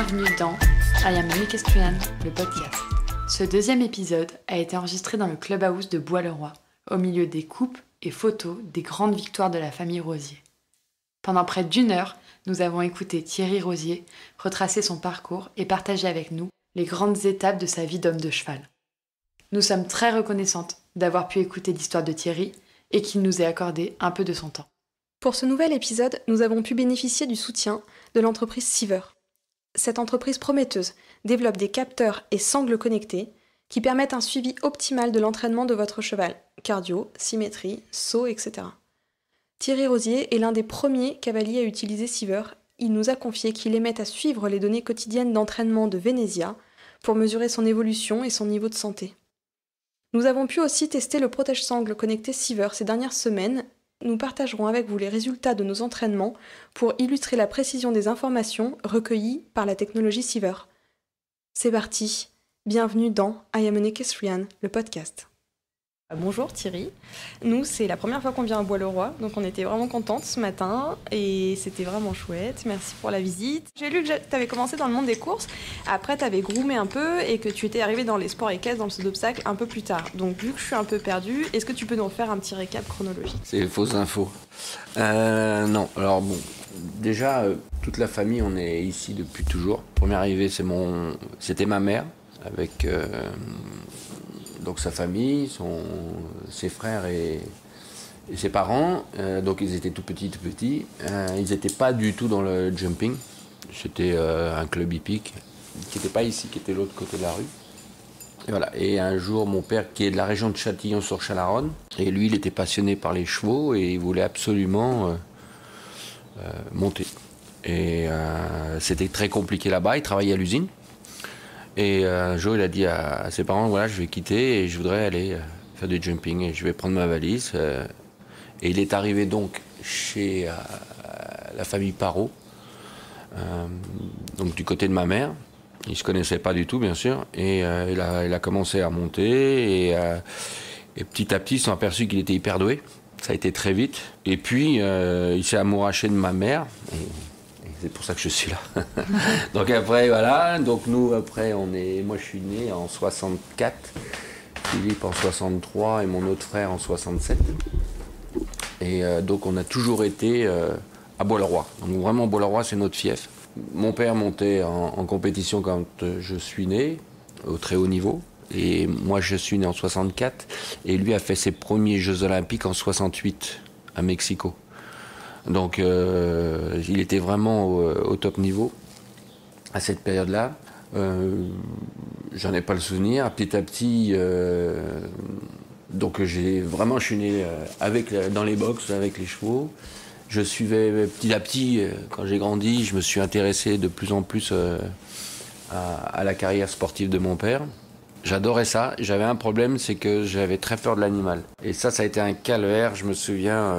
Bienvenue dans I Am an Equestrian, le podcast. Ce deuxième épisode a été enregistré dans le clubhouse de Bois-le-Roi, au milieu des coupes et photos des grandes victoires de la famille Rosier. Pendant près d'1 heure, nous avons écouté Thierry Rosier retracer son parcours et partager avec nous les grandes étapes de sa vie d'homme de cheval. Nous sommes très reconnaissantes d'avoir pu écouter l'histoire de Thierry et qu'il nous ait accordé un peu de son temps. Pour ce nouvel épisode, nous avons pu bénéficier du soutien de l'entreprise Siever. Cette entreprise prometteuse développe des capteurs et sangles connectés qui permettent un suivi optimal de l'entraînement de votre cheval, cardio, symétrie, saut, etc. Thierry Rosier est l'un des premiers cavaliers à utiliser Siever. Il nous a confié qu'il aimait à suivre les données quotidiennes d'entraînement de Venezia pour mesurer son évolution et son niveau de santé. Nous avons pu aussi tester le protège-sangle connecté Siever ces dernières semaines. Nous partagerons avec vous les résultats de nos entraînements pour illustrer la précision des informations recueillies par la technologie Siever. C'est parti, bienvenue dans I Am an Equestrian, le podcast. Bonjour Thierry, nous c'est la première fois qu'on vient à Bois-le-Roi, donc on était vraiment contentes ce matin et c'était vraiment chouette, merci pour la visite. J'ai lu que tu avais commencé dans le monde des courses, après tu avais groomé un peu et que tu étais arrivé dans les sports équestres, dans le saut d'obstacles un peu plus tard. Donc vu que je suis un peu perdue, est-ce que tu peux nous faire un petit récap chronologique ? C'est fausses infos. Non, alors bon, déjà toute la famille on est ici depuis toujours. Première arrivée c'était ma mère avec... Donc sa famille, ses frères et ses parents, donc ils étaient tout petits. Ils n'étaient pas du tout dans le jumping. C'était un club hippique qui n'était pas ici, qui était de l'autre côté de la rue. Et voilà. Et un jour, mon père, qui est de la région de Châtillon-sur-Chalaronne, et lui, il était passionné par les chevaux et il voulait absolument monter. Et c'était très compliqué là-bas. Il travaillait à l'usine. Et un jour, il a dit à ses parents, voilà, je vais quitter et je voudrais aller faire du jumping et je vais prendre ma valise. Et il est arrivé donc chez la famille Parot, donc du côté de ma mère. Il ne se connaissait pas du tout, bien sûr. Et il a commencé à monter et petit à petit, ils se sont aperçus qu'il était hyper doué. Ça a été très vite. Et puis, il s'est amouraché de ma mère. C'est pour ça que je suis là. Donc après, voilà. Donc nous, après, moi je suis né en 64, Philippe en 63 et mon autre frère en 67. Et donc on a toujours été à Bois-le-Roi. Donc vraiment, Bois-le-Roi, c'est notre fief. Mon père montait en compétition quand je suis né, au très haut niveau. Et moi, je suis né en 64. Et lui a fait ses premiers Jeux Olympiques en 68 à Mexico. Donc il était vraiment au top niveau à cette période-là. J'en ai pas le souvenir. Petit à petit, donc je suis né dans les box avec les chevaux. Je suivais petit à petit, quand j'ai grandi, je me suis intéressé de plus en plus à la carrière sportive de mon père. J'adorais ça. J'avais un problème, c'est que j'avais très peur de l'animal. Et ça a été un calvaire. Je me souviens...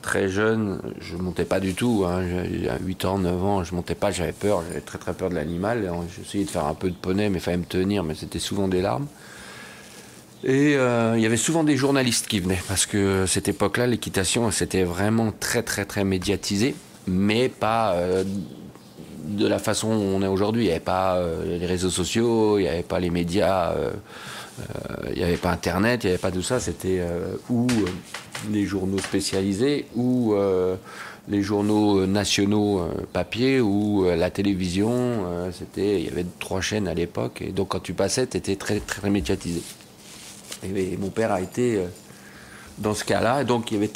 Très jeune, je montais pas du tout, hein. À 8 ans, 9 ans, je montais pas, j'avais peur, j'avais très très peur de l'animal. J'essayais de faire un peu de poney, mais il fallait me tenir, mais c'était souvent des larmes. Et il y avait souvent des journalistes qui venaient, parce que cette époque-là, l'équitation, c'était vraiment très très très médiatisé, mais pas de la façon où on est aujourd'hui. Il n'y avait pas les réseaux sociaux, il n'y avait pas les médias, il n'y avait pas Internet, il n'y avait pas tout ça, c'était les journaux spécialisés ou les journaux nationaux papier ou la télévision. Il y avait 3 chaînes à l'époque et donc quand tu passais, tu étais très, très médiatisé. Et mon père a été dans ce cas-là et donc il y avait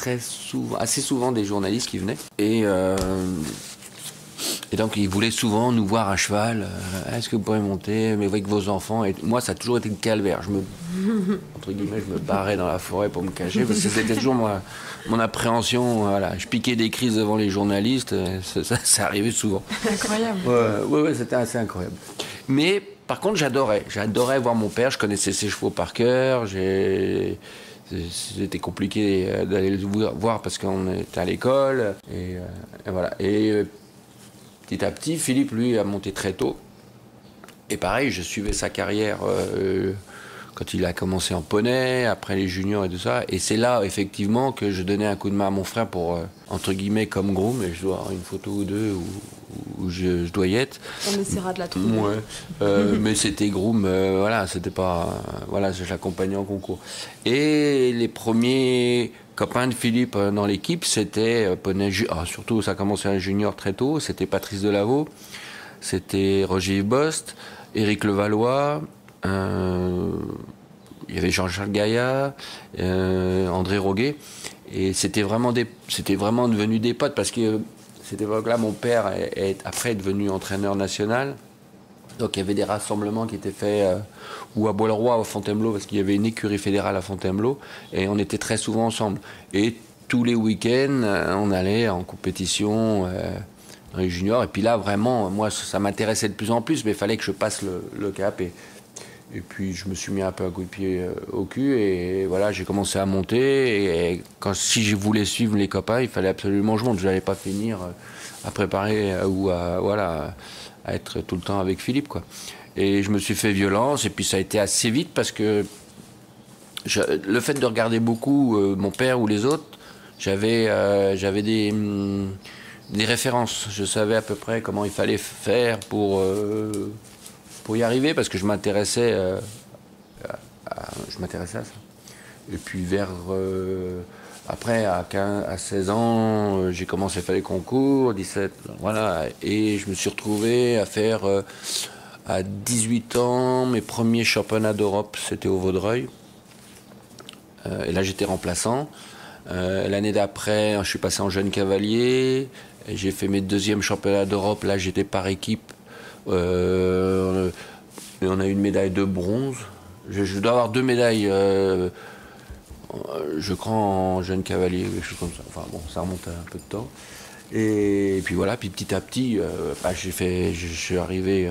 assez souvent des journalistes qui venaient et donc il voulait souvent nous voir à cheval. Est-ce que vous pourrez monter, mais avec vos enfants? Et moi, ça a toujours été le calvaire. Je me barrais dans la forêt pour me cacher parce que c'était toujours mon appréhension. Voilà. Je piquais des crises devant les journalistes. Ça arrivait souvent. Incroyable. Ouais, c'était assez incroyable. Mais par contre, j'adorais voir mon père. Je connaissais ses chevaux par cœur. C'était compliqué d'aller le voir parce qu'on était à l'école. Et voilà. Et petit à petit, Philippe, lui, a monté très tôt. Et pareil, je suivais sa carrière quand il a commencé en poney, après les juniors et tout ça. Et c'est là, effectivement, que je donnais un coup de main à mon frère pour, entre guillemets, comme groom. Et je dois avoir une photo ou deux où je dois y être. On essaiera de la trouver. Ouais. Mais c'était groom, voilà, c'était pas... voilà, je l'accompagnais en concours. Et les premiers copains de Philippe dans l'équipe, c'était poney... surtout, ça a commencé un junior très tôt, c'était Patrice Delaveau, c'était Roger Bost, Éric Levallois... il y avait Jean-Charles Gaillard, André Roguet, et c'était vraiment devenu des potes parce que cette époque-là, mon père est après devenu entraîneur national. Donc il y avait des rassemblements qui étaient faits ou à Bois-le-Roi, ou à Fontainebleau, parce qu'il y avait une écurie fédérale à Fontainebleau, et on était très souvent ensemble. Et tous les week-ends, on allait en compétition dans les juniors. Et puis là, vraiment, moi, ça m'intéressait de plus en plus, mais il fallait que je passe le cap. Et puis je me suis mis un peu un coup de pied au cul et voilà, j'ai commencé à monter. Et si je voulais suivre les copains, il fallait absolument que je monte. Je n'allais pas finir à préparer ou à être tout le temps avec Philippe, quoi. Et je me suis fait violence et puis ça a été assez vite parce que le fait de regarder beaucoup mon père ou les autres, j'avais des références. Je savais à peu près comment il fallait faire pour y arriver parce que je m'intéressais à ça. Et puis après, à 16 ans, j'ai commencé à faire les concours, 17, voilà. Et je me suis retrouvé à faire, à 18 ans, mes premiers championnats d'Europe, c'était au Vaudreuil. Et là, j'étais remplaçant. L'année d'après, je suis passé en jeune cavalier. Et j'ai fait mes deuxièmes championnats d'Europe. Là, j'étais par équipe. On a eu une médaille de bronze. Je dois avoir 2 médailles, je crois, en jeune cavalier, quelque chose comme ça. Enfin bon, ça remonte à un peu de temps. Et puis voilà, puis petit à petit, je suis arrivé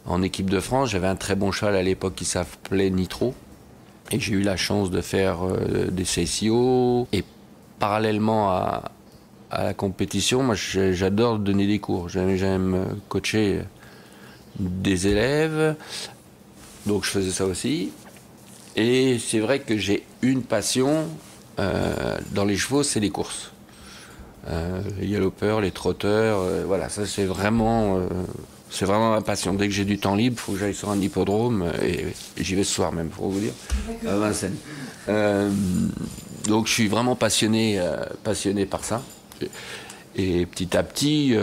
en équipe de France. J'avais un très bon cheval à l'époque qui s'appelait Nitro. Et j'ai eu la chance de faire des CCO. Et parallèlement à la compétition, moi j'adore donner des cours. J'aime coacher des élèves, donc je faisais ça aussi. Et c'est vrai que j'ai une passion dans les chevaux, c'est les courses. Les galopeurs, les trotteurs, voilà, ça c'est vraiment ma passion. Dès que j'ai du temps libre, il faut que j'aille sur un hippodrome, et j'y vais ce soir même, pour vous dire, à Vincennes. Donc je suis vraiment passionné par ça. Et petit à petit...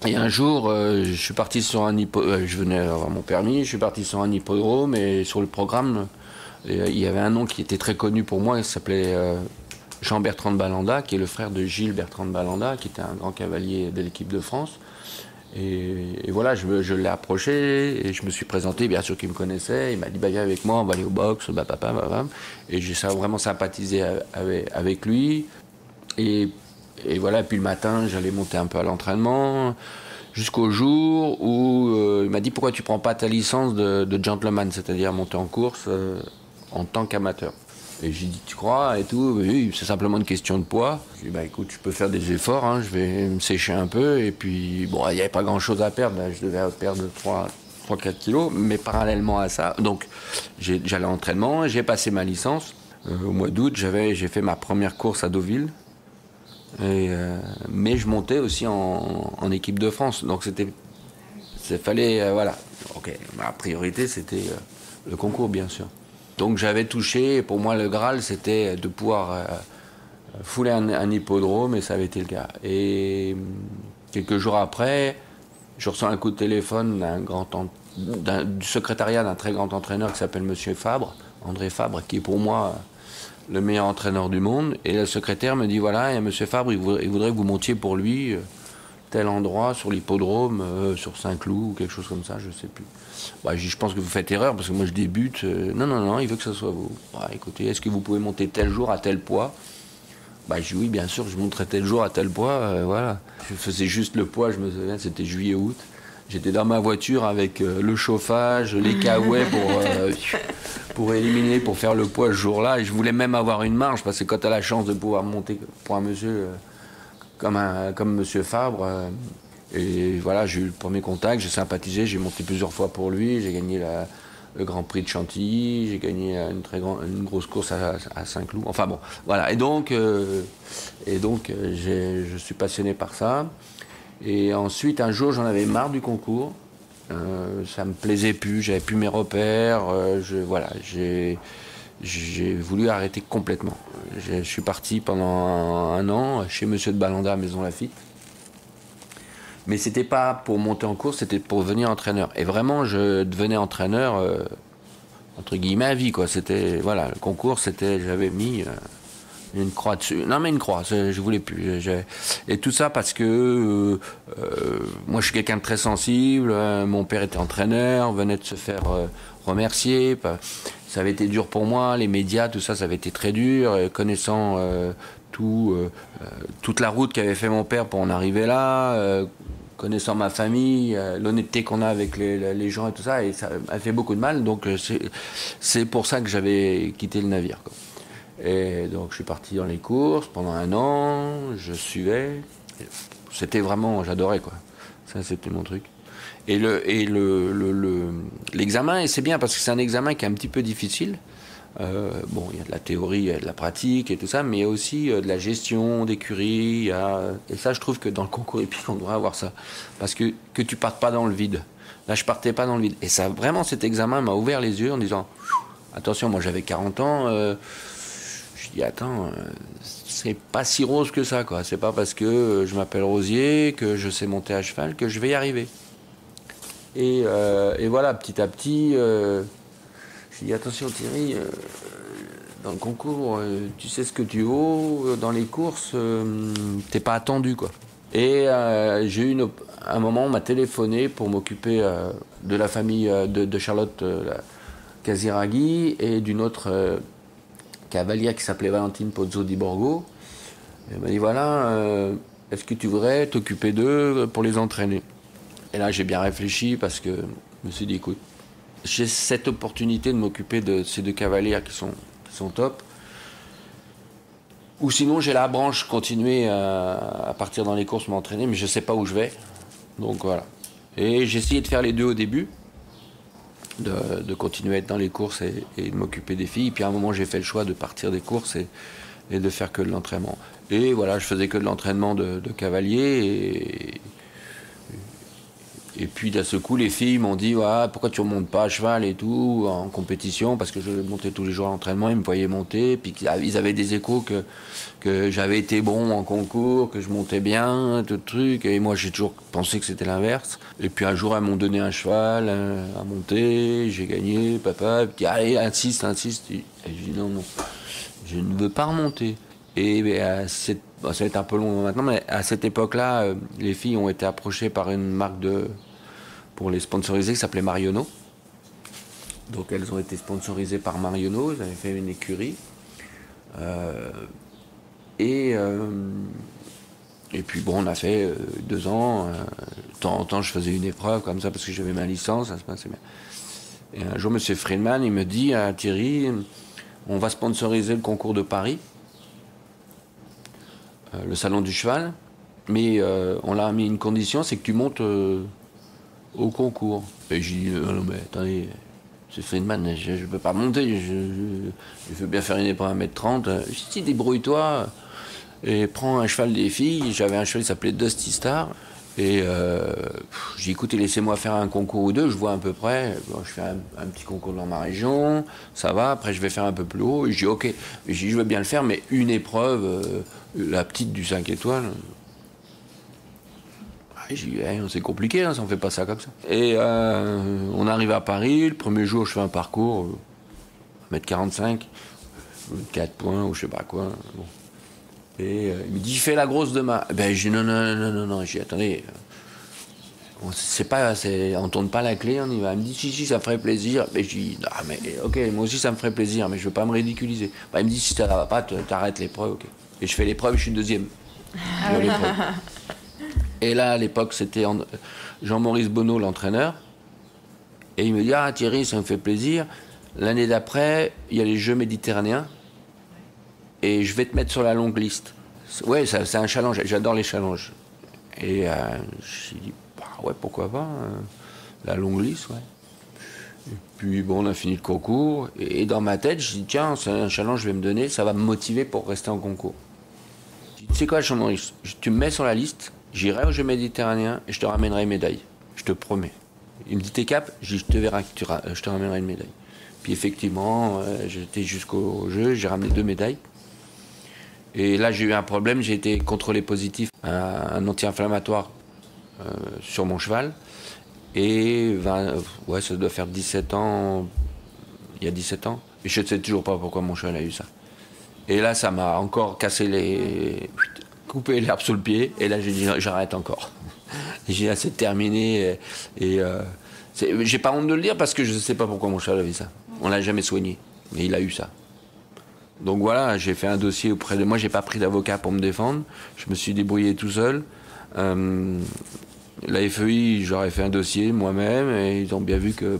Et un jour, je suis parti sur un hippodrome, je venais avoir mon permis, je suis parti sur un hippodrome et sur le programme, il y avait un nom qui était très connu pour moi, il s'appelait Jean-Bertrand de Balanda, qui est le frère de Gilles Bertrand de Balanda, qui était un grand cavalier de l'équipe de France. Et voilà, je l'ai approché et je me suis présenté, bien sûr qu'il me connaissait, il m'a dit bah, viens avec moi, on va aller au boxe, bah, papa, bah, bah. Et j'ai vraiment sympathisé avec lui. Et voilà, puis le matin, j'allais monter un peu à l'entraînement, jusqu'au jour où il m'a dit pourquoi tu prends pas ta licence de gentleman, c'est-à-dire monter en course en tant qu'amateur. Et j'ai dit tu crois et tout, oui, c'est simplement une question de poids. J'ai dit bah écoute, je peux faire des efforts, hein, je vais me sécher un peu. Et puis bon, il n'y avait pas grand-chose à perdre, là, je devais perdre 3-4 kilos, mais parallèlement à ça, donc j'allais à l'entraînement, j'ai passé ma licence. Au mois d'août, j'ai fait ma première course à Deauville. Mais je montais aussi en équipe de France, donc fallait voilà. Ok, ma priorité c'était le concours bien sûr. Donc j'avais touché, pour moi le Graal c'était de pouvoir fouler un hippodrome et ça avait été le cas. Et quelques jours après, je reçois un coup de téléphone du secrétariat d'un très grand entraîneur qui s'appelle Monsieur Fabre, André Fabre, qui est pour moi le meilleur entraîneur du monde. Et le secrétaire me dit voilà, il y a Monsieur Fabre, il voudrait que vous montiez pour lui tel endroit sur l'hippodrome, sur Saint-Cloud ou quelque chose comme ça, je sais plus. Bah, je pense que vous faites erreur parce que moi je débute. Non, il veut que ce soit vous. Bah, écoutez, est-ce que vous pouvez monter tel jour à tel poids? Bah, je dis oui, bien sûr, je monterai tel jour à tel poids, voilà. Je faisais juste le poids, je me souviens, c'était juillet-août. J'étais dans ma voiture avec le chauffage, les caouets pour éliminer, pour faire le poids ce jour-là. Et je voulais même avoir une marge, parce que quand tu as la chance de pouvoir monter pour un monsieur comme Monsieur Fabre, et voilà, j'ai eu le premier contact, j'ai sympathisé, j'ai monté plusieurs fois pour lui, j'ai gagné le Grand Prix de Chantilly, j'ai gagné une grosse course à Saint-Cloud. Enfin bon, voilà. Et donc, je suis passionné par ça. Et ensuite, un jour, j'en avais marre du concours. Ça me plaisait plus, j'avais plus mes repères. J'ai voulu arrêter complètement. Je suis parti pendant un an chez Monsieur de Balanda à Maison Lafitte. Mais c'était pas pour monter en course, c'était pour devenir entraîneur. Et vraiment, je devenais entraîneur entre guillemets à vie, quoi. C'était, voilà, le concours, j'avais mis une croix dessus. Non, mais une croix, je voulais plus. Et tout ça parce que moi, je suis quelqu'un de très sensible. Mon père était entraîneur, venait de se faire remercier. Ça avait été dur pour moi, les médias, tout ça, ça avait été très dur. Et connaissant toute la route qu'avait fait mon père pour en arriver là, connaissant ma famille, l'honnêteté qu'on a avec les gens et tout ça, et ça m'a fait beaucoup de mal. Donc c'est pour ça que j'avais quitté le navire, quoi. Et donc je suis parti dans les courses pendant un an, je suivais. C'était vraiment, j'adorais, quoi. Ça, c'était mon truc. Et l'examen, et c'est bien parce que c'est un examen qui est un petit peu difficile. Bon, il y a de la théorie, il y a de la pratique et tout ça, mais il y a aussi de la gestion d'écurie. Et ça, je trouve que dans le concours hippique, on devrait avoir ça. Parce que tu partes pas dans le vide. Là, je partais pas dans le vide. Et ça, vraiment, cet examen m'a ouvert les yeux en disant, attention, moi j'avais 40 ans, je dis, attends, c'est pas si rose que ça, quoi. C'est pas parce que je m'appelle Rosier, que je sais monter à cheval, que je vais y arriver. Et voilà, petit à petit, j'ai dit, attention Thierry, dans le concours, tu sais ce que tu vaux, dans les courses, t'es pas attendu, quoi. Et j'ai eu un moment, on m'a téléphoné pour m'occuper de la famille de Charlotte Casiraghi et d'une autre cavalière qui s'appelait Valentine Pozzo di Borgo. Elle m'a dit, voilà, est-ce que tu voudrais t'occuper d'eux pour les entraîner? Et là, j'ai bien réfléchi parce que je me suis dit, écoute, j'ai cette opportunité de m'occuper de ces deux cavalières qui sont top. Ou sinon, j'ai la branche, continuer à partir dans les courses, m'entraîner, mais je ne sais pas où je vais. Donc voilà. Et j'ai essayé de faire les deux au début, de continuer à être dans les courses et de m'occuper des filles. Puis à un moment, j'ai fait le choix de partir des courses et de faire que de l'entraînement. Et voilà, je faisais que de l'entraînement de cavalier. Et puis d'un seul coup, les filles m'ont dit, ouais, pourquoi tu ne remontes pas à cheval et tout, en compétition, parce que je montais tous les jours à l'entraînement, ils me voyaient monter, puis ils avaient des échos que j'avais été bon en concours, que je montais bien, tout le truc, et moi j'ai toujours pensé que c'était l'inverse. Et puis un jour, elles m'ont donné un cheval à monter, j'ai gagné, papa, puis allez, insiste. Et je dis non, je ne veux pas remonter. Et ça va être un peu long maintenant, mais à cette époque-là, les filles ont été approchées par une marque pour les sponsoriser qui s'appelait Marionneau. Donc elles ont été sponsorisées par Marionneau, ils avaient fait une écurie. Et puis bon, on a fait 2 ans. De temps en temps, je faisais une épreuve comme ça parce que j'avais ma licence, ça se passait bien. Et un jour, M. Friedman, il me dit, à Thierry, on va sponsoriser le concours de Paris, le salon du cheval, mais on l'a mis une condition, c'est que tu montes au concours. Et j'ai dit, non mais attendez, c'est Friedman, je ne peux pas monter, je veux bien faire une épreuve à 1m30. J'ai dit, débrouille-toi et prends un cheval des filles. J'avais un cheval qui s'appelait Dusty Star. Et j'ai dit, écoutez, laissez-moi faire un concours ou deux, je vois à peu près. Bon, je fais un petit concours dans ma région, ça va, après je vais faire un peu plus haut. Et je dis, ok, je veux bien le faire, mais une épreuve, la petite du 5 étoiles. J'ai dit, c'est compliqué, hein, ça ne fait pas ça comme ça. Et on arrive à Paris, le premier jour, je fais un parcours, 1m45, 4 points ou je sais pas quoi. Bon. Et il me dit, fais la grosse demain. Ben, je dis, non. Je dis, attendez, on tourne pas la clé, on y va. Il me dit, si, ça me ferait plaisir. Ben, je dis, non, mais ok, moi aussi ça me ferait plaisir, mais je veux pas me ridiculiser. Ben, il me dit, si ça va pas, t'arrêtes l'épreuve, ok. Et je fais l'épreuve, je suis deuxième. Et là, à l'époque, c'était Jean-Maurice Bonneau, l'entraîneur. Et il me dit, ah Thierry, ça me fait plaisir. L'année d'après, il y a les Jeux méditerranéens. Et je vais te mettre sur la longue liste. Ouais, c'est un challenge. J'adore les challenges. Et j'ai dit, bah ouais, pourquoi pas. La longue liste, ouais. Et puis bon, on a fini le concours. Et dans ma tête, je dis tiens, c'est un challenge que je vais me donner, ça va me motiver pour rester en concours. Je dis, tu sais quoi, Jean-Maurice, tu me mets sur la liste, j'irai aux Jeux méditerranéens et je te ramènerai une médaille. Je te promets. Il me dit t'es cap, je dis je te verrai, je te ramènerai une médaille. Puis effectivement, j'étais jusqu'au jeu, j'ai ramené 2 médailles. Et là, j'ai eu un problème, j'ai été contrôlé positif à un anti-inflammatoire sur mon cheval. Et ça doit faire 17 ans, il y a 17 ans. Et je ne sais toujours pas pourquoi mon cheval a eu ça. Et là, ça m'a encore coupé l'herbe sous le pied. Et là, j'ai dit j'arrête encore. J'ai dit c'est terminé. J'ai pas honte de le dire parce que je ne sais pas pourquoi mon cheval avait ça. On l'a jamais soigné, mais il a eu ça. Donc voilà, j'ai fait un dossier auprès de moi. J'ai pas pris d'avocat pour me défendre. Je me suis débrouillé tout seul. La FEI, j'aurais fait un dossier moi-même et ils ont bien vu que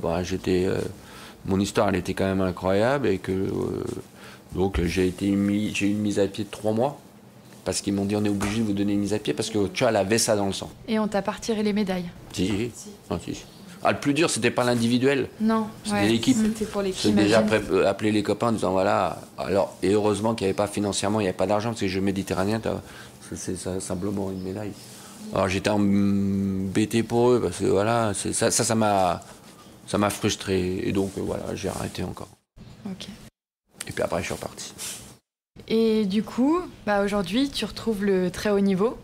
mon histoire, elle était quand même incroyable et que donc j'ai eu une mise à pied de 3 mois parce qu'ils m'ont dit on est obligé de vous donner une mise à pied parce que tu vois, elle avait ça dans le sang. Et on t'a pas retiré les médailles? Si. Ah, si. Ah, le plus dur, c'était pas l'individuel. Non, c'était l'équipe. C'était pour l'équipe. J'ai déjà appelé les copains en disant voilà. Alors, et heureusement qu'il n'y avait pas financièrement, il n'y avait pas d'argent, parce que les Jeux méditerranéens, c'est simplement une médaille. Alors j'étais embêté pour eux, parce que voilà, ça m'a frustré. Et donc voilà, j'ai arrêté encore. Ok. Et puis après, je suis reparti. Et du coup, aujourd'hui, tu retrouves le très haut niveau,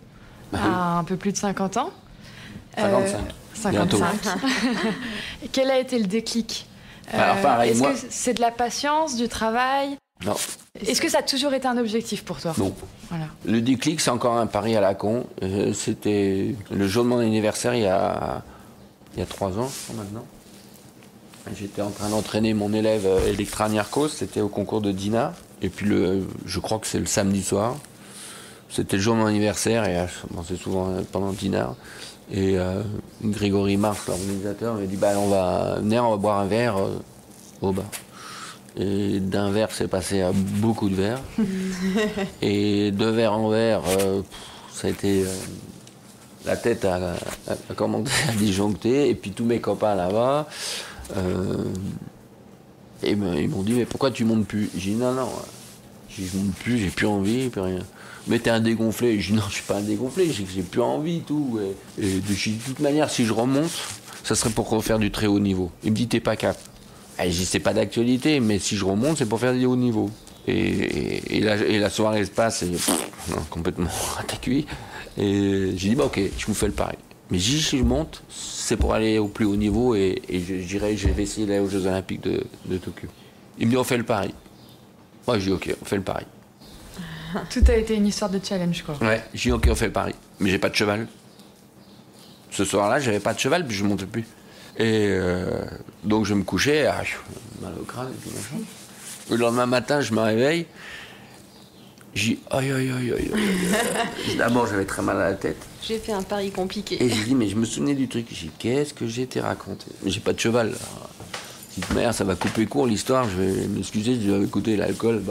à un peu plus de 50 ans. 55. 55. Quel a été le déclic? Alors pareil, Est-ce que c'est de la patience, du travail? Non. Est-ce que ça a toujours été un objectif pour toi? Non. Voilà. Le déclic, c'est encore un pari à la con. C'était le jour de mon anniversaire, il y a 3 ans, je crois maintenant. J'étais en train d'entraîner mon élève Electra Niarchos, c'était au concours de Dinard. Et puis je crois que c'est le samedi soir. C'était le jour de mon anniversaire, et c'est souvent pendant Dinard. Et Grégory Mars, l'organisateur, m'a dit on va boire un verre au bar. Et d'un verre, c'est passé à beaucoup de verres. Et 2 verres en verre, ça a été. La tête a commencé à disjoncter. Et puis tous mes copains là-bas, ils m'ont dit mais pourquoi tu montes plus? J'ai dit non, je monte plus, j'ai plus envie, plus rien. Mais t'es un dégonflé. Je dis non, je suis pas un dégonflé, j'ai plus envie, tout. Et de toute manière, si je remonte, ça serait pour refaire du très haut niveau. Il me dit t'es pas cap. Je dis c'est pas d'actualité, mais si je remonte, c'est pour faire du haut niveau. Et la soirée se passe, et complètement à ta cuisse. Et j'ai dit ok, je vous fais le pari. Mais si je monte, c'est pour aller au plus haut niveau et je vais essayer d'aller aux Jeux Olympiques de Tokyo. Il me dit on fait le pari. Moi je dis ok, on fait le pari. Tout a été une histoire de challenge, quoi. Ouais, j'ai dit ok, on fait le pari. Mais j'ai pas de cheval. Ce soir-là, j'avais pas de cheval, puis je montais plus. Et donc je me couchais, mal au crâne et tout machin. Le lendemain matin, je me réveille. J'ai dit aïe. D'abord, j'avais très mal à la tête. J'ai fait un pari compliqué. Et j'ai dit, mais je me souvenais du truc. J'ai dit, qu'est-ce que j'ai été raconté? Mais j'ai pas de cheval. J'ai dit, merde, ça va couper court l'histoire. Je vais m'excuser, je vais écouter l'alcool.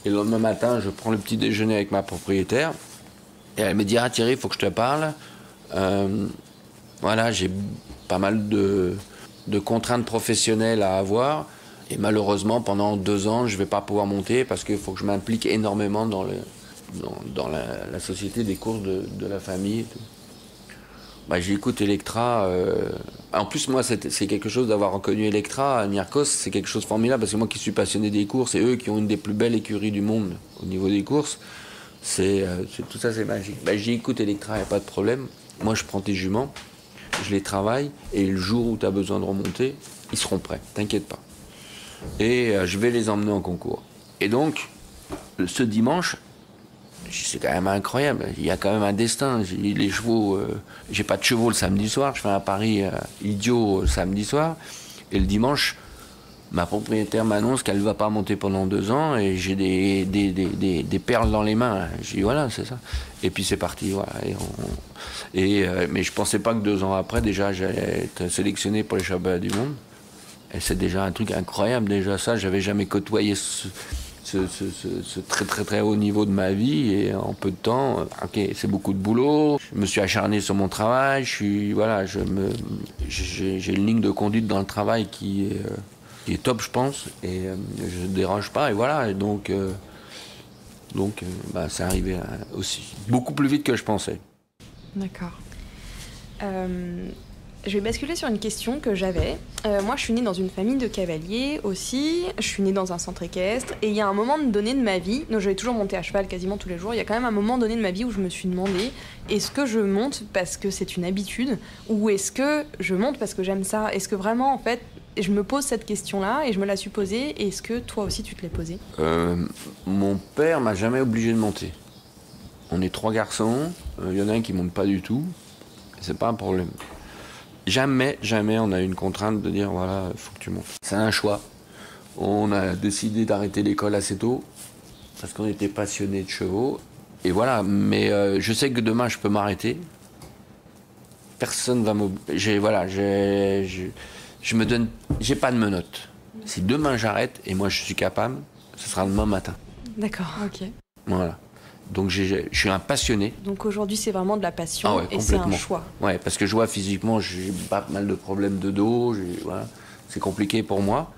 Et le lendemain matin, je prends le petit déjeuner avec ma propriétaire. Et elle me dit, Thierry, il faut que je te parle. Voilà, j'ai pas mal de contraintes professionnelles à avoir. Et malheureusement, pendant 2 ans, je ne vais pas pouvoir monter parce qu'il faut que je m'implique énormément dans la société des courses de la famille. Et tout. J'écoute Electra. En plus, moi, c'est quelque chose d'avoir reconnu Electra à Niarchos. C'est quelque chose de formidable parce que moi qui suis passionné des courses, et eux qui ont une des plus belles écuries du monde au niveau des courses, tout ça, c'est magique. J'écoute Electra, il n'y a pas de problème. Moi, je prends tes juments, je les travaille, et le jour où tu as besoin de remonter, ils seront prêts, t'inquiète pas. Et je vais les emmener en concours. Et donc, ce dimanche, c'est quand même incroyable. Il y a quand même un destin. Les chevaux, j'ai pas de chevaux le samedi soir. Je fais un pari idiot le samedi soir. Et le dimanche, ma propriétaire m'annonce qu'elle ne va pas monter pendant 2 ans. Et j'ai des perles dans les mains. Je dis voilà, c'est ça. Et puis c'est parti. Voilà. Mais je pensais pas que 2 ans après, déjà, j'allais être sélectionné pour les championnats du monde. Et c'est déjà un truc incroyable, déjà ça. J'avais jamais côtoyé ce très très très haut niveau de ma vie et en peu de temps, ok, c'est beaucoup de boulot. Je me suis acharné sur mon travail. J'ai une ligne de conduite dans le travail qui est top, je pense, et je ne dérange pas. Et voilà, et donc c'est arrivé aussi beaucoup plus vite que je pensais. D'accord. Je vais basculer sur une question que j'avais. Moi, je suis née dans une famille de cavaliers aussi. Je suis née dans un centre équestre. Et il y a un moment donné de ma vie, donc j'avais toujours monté à cheval quasiment tous les jours. Il y a quand même un moment donné de ma vie où je me suis demandé, est-ce que je monte parce que c'est une habitude ou est-ce que je monte parce que j'aime ça? Est-ce que vraiment, en fait, je me pose cette question-là et je me la suis posée. Est-ce que toi aussi, tu te l'es posée? Mon père m'a jamais obligé de monter. On est 3 garçons. Il y en a un qui monte pas du tout. C'est pas un problème. Jamais on a eu une contrainte de dire voilà, il faut que tu montes. C'est un choix. On a décidé d'arrêter l'école assez tôt parce qu'on était passionnés de chevaux. Et voilà, mais je sais que demain je peux m'arrêter. Personne va m'obliger. Je me donne. J'ai pas de menottes. Si demain j'arrête et moi je suis capable, ce sera demain matin. D'accord. Ok. Voilà. Donc je suis un passionné. Donc aujourd'hui, c'est vraiment de la passion Ah ouais, et c'est un choix. Ouais, parce que je vois physiquement, j'ai pas mal de problèmes de dos, voilà, c'est compliqué pour moi.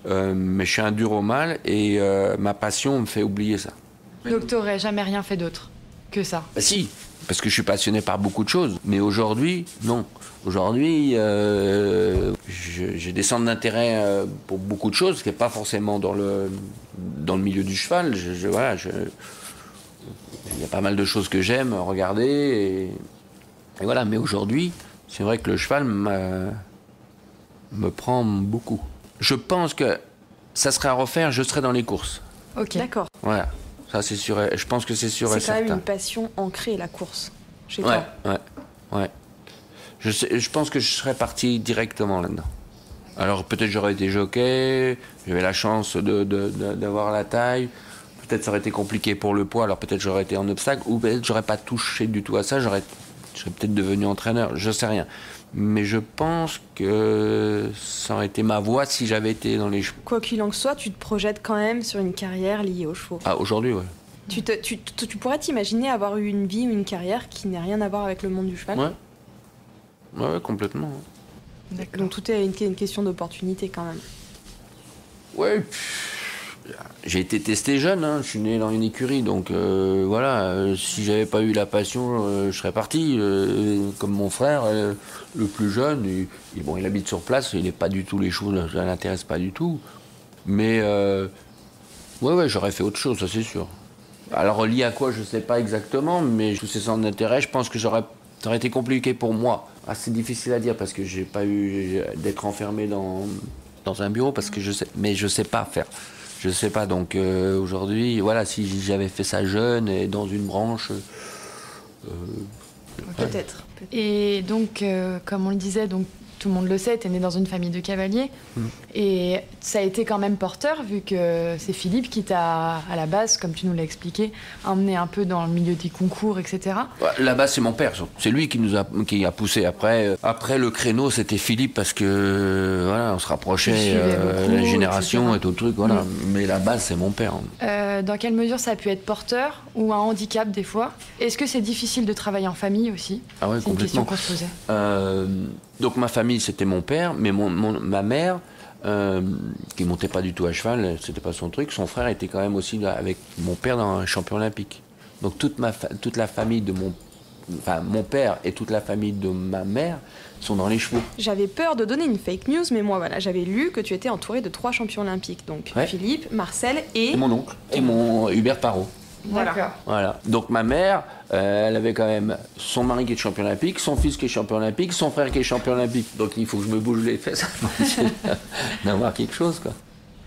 Mais je suis un dur au mal et ma passion me fait oublier ça. Donc t'aurais jamais rien fait d'autre que ça? Bah si, parce que je suis passionné par beaucoup de choses. Mais aujourd'hui, non. Aujourd'hui, j'ai des centres d'intérêt pour beaucoup de choses, qui n'est pas forcément dans le milieu du cheval. Il y a pas mal de choses que j'aime regarder et voilà. Mais aujourd'hui, c'est vrai que le cheval me prend beaucoup. Je pense que ça serait à refaire, je serais dans les courses. Ok. D'accord. Voilà, ça c'est sûr. Je pense que c'est sûr et certain. C'est quand même une passion ancrée, la course, chez toi. Ouais. Je pense que je serais parti directement là-dedans. Alors peut-être j'aurais été jockey, j'avais la chance d'avoir la taille. Peut-être ça aurait été compliqué pour le poids, alors peut-être j'aurais été en obstacle, ou peut-être j'aurais pas touché du tout à ça, je serais peut-être devenu entraîneur, je sais rien. Mais je pense que ça aurait été ma voie si j'avais été dans les chevaux. Quoi qu'il en soit, tu te projettes quand même sur une carrière liée aux chevaux. Ah, aujourd'hui, ouais. Tu pourrais t'imaginer avoir eu une vie ou une carrière qui n'a rien à voir avec le monde du cheval? Ouais, complètement. D'accord. Donc tout est une question d'opportunité quand même. Ouais, j'ai été testé jeune, hein. Je suis né dans une écurie, donc si j'avais pas eu la passion, je serais parti. Comme mon frère, le plus jeune, il habite sur place, il n'est pas du tout les chevaux, ça l'intéresse pas du tout. Mais j'aurais fait autre chose, ça c'est sûr. Alors lié à quoi, je sais pas exactement, mais tous ces centres d'intérêt, je pense que ça aurait été compliqué pour moi. C'est difficile à dire parce que j'ai pas eu d'être enfermé dans un bureau parce que je sais pas faire. Je sais pas, donc aujourd'hui, voilà, si j'avais fait ça jeune et dans une branche... Peut-être. Et donc, comme on le disait, donc, tout le monde le sait, tu es né dans une famille de cavaliers. Et ça a été quand même porteur, vu que c'est Philippe qui t'a, à la base, comme tu nous l'as expliqué, emmené un peu dans le milieu des concours, etc. La base, c'est mon père. C'est lui qui a poussé. Après le créneau, c'était Philippe, parce que voilà, on se rapprochait, la génération et tout le truc. Voilà. Mais la base, c'est mon père. Dans quelle mesure ça a pu être porteur ou un handicap des fois? Est-ce que c'est difficile de travailler en famille aussi? Ah ouais, c'est une question qu'on se posait. Donc ma famille, c'était mon père, mais ma mère, qui montait pas du tout à cheval, c'était pas son truc. Son frère était quand même aussi avec mon père dans un champion olympique. Donc toute la famille de mon père et toute la famille de ma mère sont dans les chevaux. J'avais peur de donner une fake news, mais moi voilà, j'avais lu que tu étais entouré de 3 champions olympiques. Donc Philippe, Marcel et mon oncle et mon Hubert Parot. Voilà. Donc ma mère, elle avait quand même son mari qui est champion olympique, son fils qui est champion olympique, son frère qui est champion olympique. Donc il faut que je me bouge les fesses d'avoir quelque chose, quoi.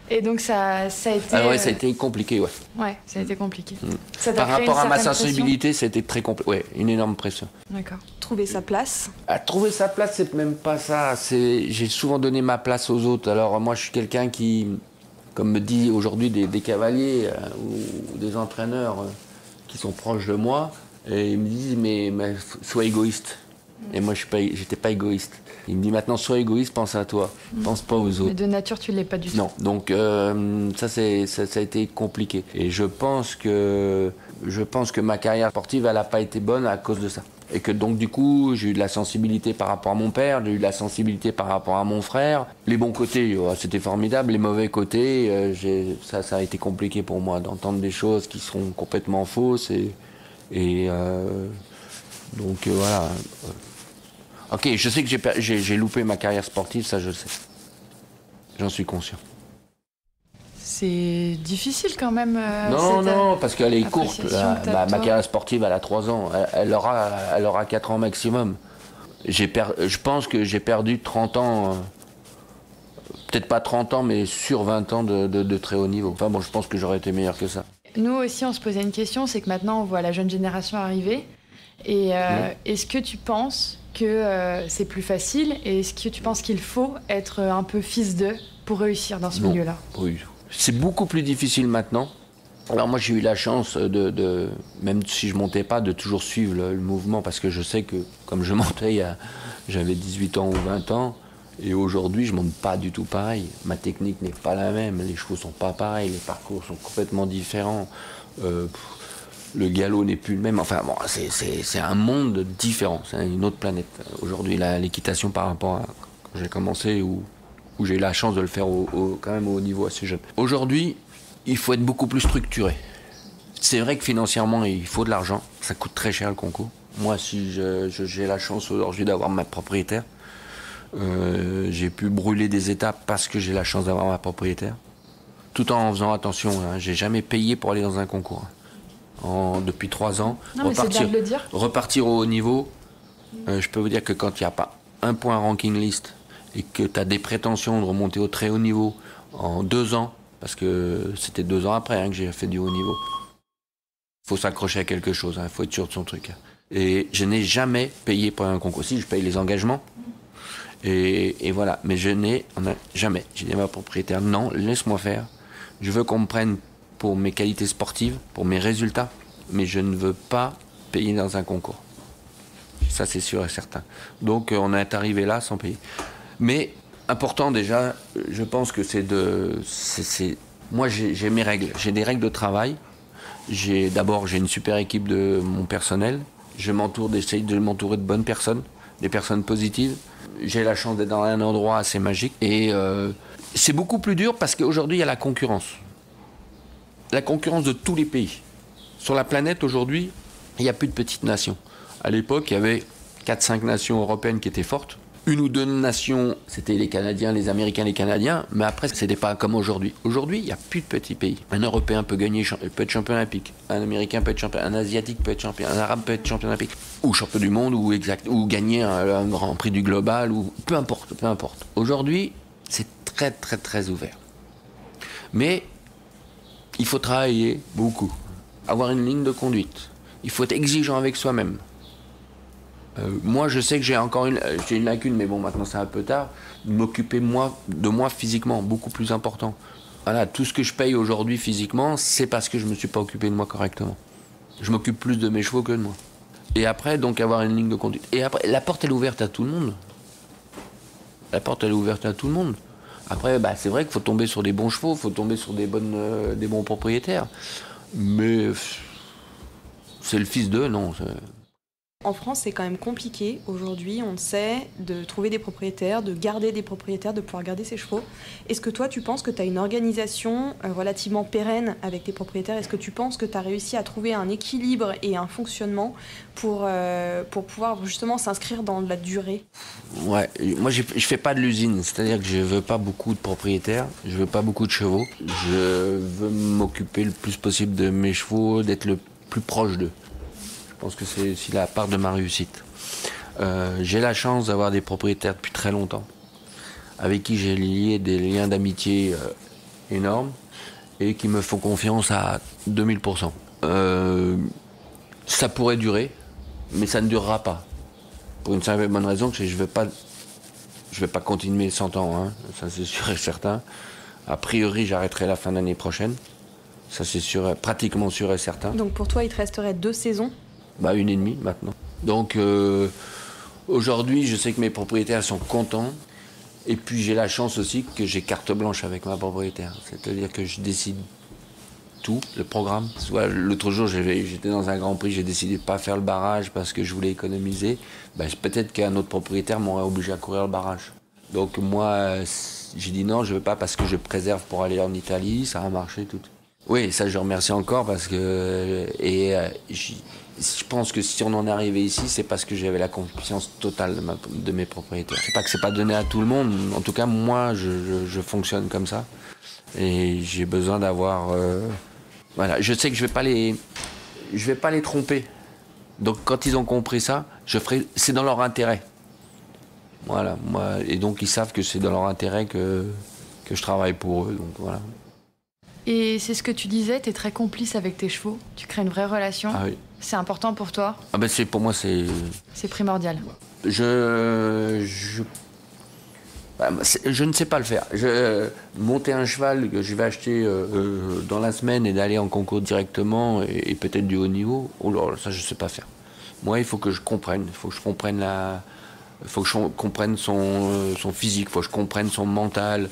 Et donc ça a été... Ah ouais, ça a été compliqué, ouais. Ouais, ça a été compliqué. Ça Par rapport à ma sensibilité, c'était très compliqué. Ouais, une énorme pression. D'accord. Trouver sa place? Trouver sa place, c'est même pas ça. J'ai souvent donné ma place aux autres. Alors moi, je suis quelqu'un qui... Comme me dit aujourd'hui des cavaliers ou des entraîneurs qui sont proches de moi, et ils me disent mais sois égoïste. Et moi, j'étais pas égoïste. Il me dit maintenant, sois égoïste, pense à toi, pense pas aux autres. Mais de nature, tu l'es pas du tout. Non, donc ça a été compliqué. Et je pense que ma carrière sportive, elle n'a pas été bonne à cause de ça. Et que donc du coup, j'ai eu de la sensibilité par rapport à mon père, j'ai eu de la sensibilité par rapport à mon frère. Les bons côtés, c'était formidable. Les mauvais côtés, ça a été compliqué pour moi d'entendre des choses qui sont complètement fausses. Donc voilà. Ok, je sais que j'ai loupé ma carrière sportive, ça je le sais. J'en suis conscient. C'est difficile quand même. Non, parce qu'elle est courte. Ma carrière sportive, elle a 3 ans. Elle aura 4 ans maximum. Je pense que j'ai perdu 30 ans, peut-être pas 30 ans, mais sur 20 ans de très haut niveau. Enfin bon, je pense que j'aurais été meilleur que ça. Nous aussi, on se posait une question, c'est que maintenant, on voit la jeune génération arriver. Et est-ce que tu penses que c'est plus facile et est-ce que tu penses qu'il faut être un peu fils d'eux pour réussir dans ce milieu-là? Oui. C'est beaucoup plus difficile maintenant. Alors moi j'ai eu la chance même si je montais pas, de toujours suivre le mouvement parce que je sais que comme je montais j'avais 18 ans ou 20 ans et aujourd'hui je monte pas du tout pareil. Ma technique n'est pas la même, les chevaux sont pas pareils, les parcours sont complètement différents. Le galop n'est plus le même. Enfin bon, c'est un monde différent, c'est une autre planète. Aujourd'hui l'équitation par rapport à quand j'ai commencé où j'ai eu la chance de le faire quand même au niveau assez jeune. Aujourd'hui, il faut être beaucoup plus structuré. C'est vrai que financièrement, il faut de l'argent. Ça coûte très cher le concours. Moi, si j'ai la chance aujourd'hui d'avoir ma propriétaire, j'ai pu brûler des étapes parce que j'ai la chance d'avoir ma propriétaire. Tout en faisant attention, j'ai jamais payé pour aller dans un concours. Depuis 3 ans, non, repartir au haut niveau, je peux vous dire que quand il n'y a pas un point ranking list et que tu as des prétentions de remonter au très haut niveau en 2 ans, parce que c'était 2 ans après que j'ai fait du haut niveau. Il faut s'accrocher à quelque chose, il faut être sûr de son truc. Et je n'ai jamais payé pour un concours. Si, je paye les engagements, et voilà. Mais je n'ai jamais. J'ai dit à ma propriétaire, non, laisse-moi faire. Je veux qu'on me prenne pour mes qualités sportives, pour mes résultats, mais je ne veux pas payer dans un concours. Ça, c'est sûr et certain. Donc, on est arrivé là sans payer. Mais important déjà, je pense que moi j'ai mes règles, j'ai des règles de travail. D'abord j'ai une super équipe de mon personnel. J'essaye de m'entourer de bonnes personnes, des personnes positives. J'ai la chance d'être dans un endroit assez magique. Et c'est beaucoup plus dur parce qu'aujourd'hui il y a la concurrence. La concurrence de tous les pays. Sur la planète aujourd'hui, il n'y a plus de petites nations. À l'époque, il y avait 4-5 nations européennes qui étaient fortes. 1 ou 2 nations, c'était les Canadiens, les Américains, les Canadiens, mais après, c'était pas comme aujourd'hui. Aujourd'hui, il n'y a plus de petits pays. Un Européen peut être champion olympique, un Américain peut être champion, un Asiatique peut être champion, un Arabe peut être champion olympique, ou champion du monde, ou gagner un Grand Prix du Global, ou peu importe. Aujourd'hui, c'est très, très, très ouvert. Mais il faut travailler beaucoup, avoir une ligne de conduite. Il faut être exigeant avec soi-même. Moi, je sais que j'ai une lacune, mais bon, maintenant c'est un peu tard, de m'occuper de moi physiquement, beaucoup plus important. Voilà, tout ce que je paye aujourd'hui physiquement, c'est parce que je ne me suis pas occupé de moi correctement. Je m'occupe plus de mes chevaux que de moi. Et après, donc, avoir une ligne de conduite. Et après, la porte, elle est ouverte à tout le monde. Après, c'est vrai qu'il faut tomber sur des bons chevaux, il faut tomber sur des bons propriétaires. Mais c'est le fils d'eux, non. En France, c'est quand même compliqué aujourd'hui, on le sait, de trouver des propriétaires, de garder des propriétaires, de pouvoir garder ses chevaux. Est-ce que toi, tu penses que tu as une organisation relativement pérenne avec tes propriétaires? Est-ce que tu penses que tu as réussi à trouver un équilibre et un fonctionnement pour pouvoir justement s'inscrire dans la durée? Ouais, moi je fais pas de l'usine, c'est-à-dire que je veux pas beaucoup de propriétaires, je veux pas beaucoup de chevaux. Je veux m'occuper le plus possible de mes chevaux, d'être le plus proche d'eux. Je pense que c'est aussi la part de ma réussite. J'ai la chance d'avoir des propriétaires depuis très longtemps, avec qui j'ai lié des liens d'amitié énormes et qui me font confiance à 2000%. Ça pourrait durer, mais ça ne durera pas. Pour une simple et bonne raison que je vais pas continuer 100 ans, hein. Ça c'est sûr et certain. A priori, j'arrêterai la fin d'année prochaine. Ça c'est pratiquement sûr et certain. Donc pour toi, il te resterait 2 saisons? 1 et demie maintenant. Donc Aujourd'hui, je sais que mes propriétaires sont contents. Et puis j'ai la chance aussi que j'ai carte blanche avec ma propriétaire. C'est-à-dire que je décide tout, le programme. Soit l'autre jour, j'étais dans un Grand Prix, j'ai décidé de ne pas faire le barrage parce que je voulais économiser. Peut-être qu'un autre propriétaire m'aurait obligé à courir le barrage. Donc moi, j'ai dit non, je ne veux pas parce que je préserve pour aller en Italie, ça a marché tout. Oui, ça je remercie encore parce que... je pense que si on en est arrivé ici, c'est parce que j'avais la confiance totale de mes propriétaires. C'est pas que c'est pas donné à tout le monde. En tout cas, moi, je fonctionne comme ça. Et j'ai besoin d'avoir... Voilà, je sais que je vais pas les tromper. Donc quand ils ont compris ça, c'est dans leur intérêt. Voilà, moi, et donc ils savent que c'est dans leur intérêt que je travaille pour eux. Donc voilà. Et c'est ce que tu disais, tu es très complice avec tes chevaux, tu crées une vraie relation. Ah oui. C'est important pour toi? Pour moi, c'est... C'est primordial. Je ne sais pas le faire. Monter un cheval que je vais acheter dans la semaine et d'aller en concours directement et peut-être du haut niveau, ça je ne sais pas faire. Moi, il faut que je comprenne. Il faut que je comprenne son physique, il faut que je comprenne son mental.